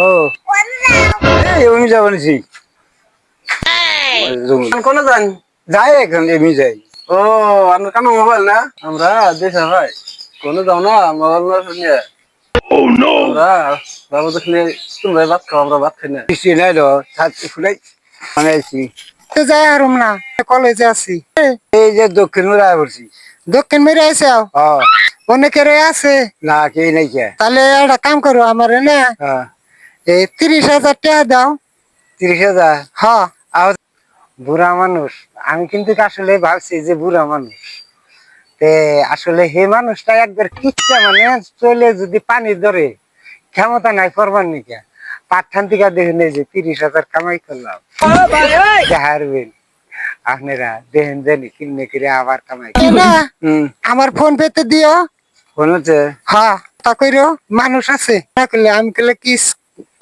ও এই এমনি যাবো নিছি কোন যান? যাই এখন এমনি যাই। ও আপনার কানে মোবাইল না? আমরা দেশে ভাই কোনো যাও না মোবাইল না শুনিয়ে আমরা বাবু দেখলে তুমি ভাত খাও আমরা ভাত খাই না। বৃষ্টি নাই তো ছাড়ছি ফুলাই মানে আছি। তো যাই আরম না কলেজে আছি এই যে দক্ষিণ মেরা পড়ছি। দক্ষিণ মেরে আছে অনেকের আছে না কে নাই কে। তাহলে একটা কাম করো আমার না হ্যাঁ এই 30,000 টাকা দাও। 30,000 হ্যাঁ বুড়া মানুষ আমি কিন্তু আসলে ভাবছি যে বুড়া মানুষ তে আসলে হে মানুষটা একবার কিচ্ছা মানে চলে যদি পানি ধরে ক্ষমতা নাই করবার নিকা পাঠান থেকে দেখেন এই যে 30,000 কামাই করলাম হারবেন আপনারা দেখেন জানি কিনে করে আবার কামাই না হম আমার ফোন পেতে দিও। ফোন হচ্ছে হ্যাঁ তা কইরো মানুষ আছে না করলে আমি করলে কি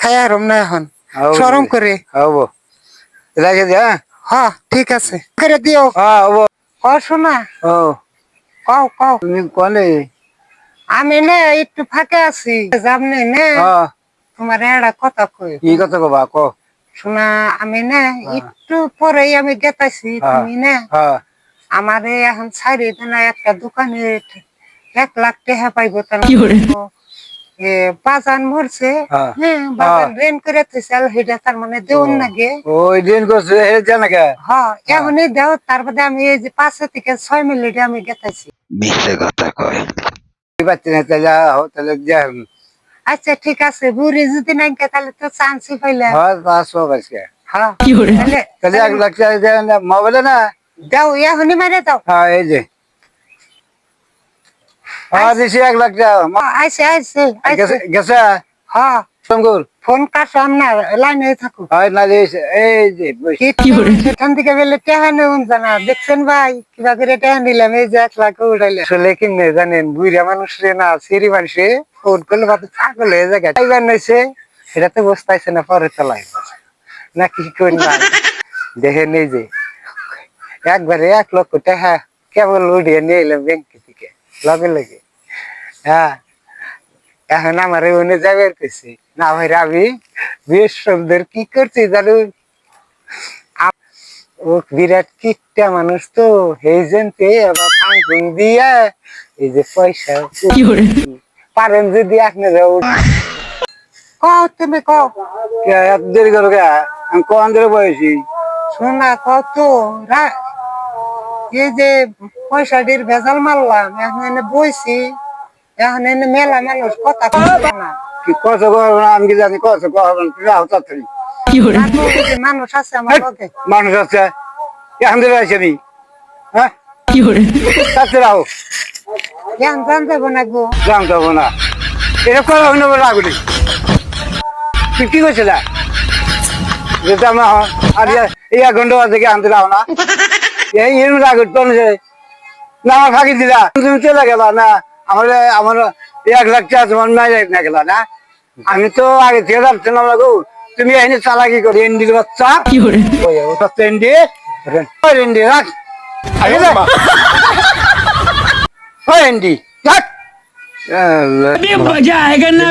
খাই আরম না এখন শরম করে। হবো রাখে দে। হ্যাঁ হ্যাঁ ঠিক আছে করে দিও। হ্যাঁ হবো। কও শোনা ও কও কও তুমি কলে আমি না একটু ফাঁকে আছি সামনে না তোমার একটা কথা কই। কি কথা কবা ক। শোনা আমি না একটু পরেই আমি গেতাছি তুমি না আমারে এখন ছাড়ি না একটা দোকানে 1,00,000 টাকা পাইবো তার বাজান মরছে হ্যাঁ বাজান রেন করে থইছাল হেটা তার মানে দেউন নাগে ওই দিন করছে হে জানা কে। হ্যাঁ এখনই দেও তারপরে আমি এই যে 5 থেকে 6 মিনিটে আমি গেতাছি। মিথ্যে কথা কয় বাচ্চা না তাহলে তাহলে যা। আচ্ছা ঠিক আছে বুড়ি যদি নাই কে তাহলে তো চান্সই পাইলাম। হ্যাঁ পাঁচশো আজকে হ্যাঁ তাহলে 1,00,000 টাকা দেন মোবাইলে না। দাও এখনই মারে দাও। হ্যাঁ এই যে হ্যাঁ দিছি 1,00,000 টাকা আইসে আইসে আইসে গেছে। হ্যাঁ শঙ্কর ফোন কাটো আপনার লাইনে থাকো। হয় না এই যে সেখান থেকে বেলে টেহা নেউন জানা দেখছেন ভাই কিবা করে টেহা নিলাম এই যে 1,00,000 উঠাইলে আসলে কিনে জানেন বুড়া মানুষ রে না সিঁড়ি মানুষে ফোন করলে বাদ ছাগল হয়ে যায় টাইগার নইছে এটা তো বসতাইছে না পরে চালাই না কি করি না দেখেন এই যে একবারে 1,00,000 টাকা কেবল উঠিয়ে নিয়ে এলাম ব্যাংক থেকে লগে লগে। হ্যাঁ এখন আমার ওনে যাবে কইছে না ভাই আমি বেশ সুন্দর কি করছি জানো ও বিরাট কিটটা মানুষ তো এই জেনতে আবার ফাংশন দিয়া এই যে পয়সা পারেন যদি আপনি যাও কও তুমি কও এত দেরি করো কে আমি কোন ধরে বসি শোনা কত এই যে পয়সাটির ভেজাল মারলাম এখন এনে বইছি এখন এনে মেলা মানুষ কথা কইছে না কি কত করবো না আমি কি জানি কত করবো তাড়াতাড়ি মানুষ আছে আমার লগে মানুষ আছে এখন ধরে আসি আমি হ্যাঁ তাতে রাখো এখন জানতে না গো জানতে হবো না এটা করা হইন রাগুলি তুই কি করছিল যেটা আমরা আর এই 1 ঘন্টা থেকে আনতে রাখো না এই এরম রাগ না আমার ফাঁকি দিলা তুমি চলে গেলা না আমার আমার 1,00,000 টাকা তোমার নাই না গেলা না আমি তো আগে থেকে যাচ্ছিলাম না গো তুমি এখানে চালাকি করি এন্ডির বাচ্চা এন্ডি এন্ডি রাখ এন্ডি अभी मजा आएगा ना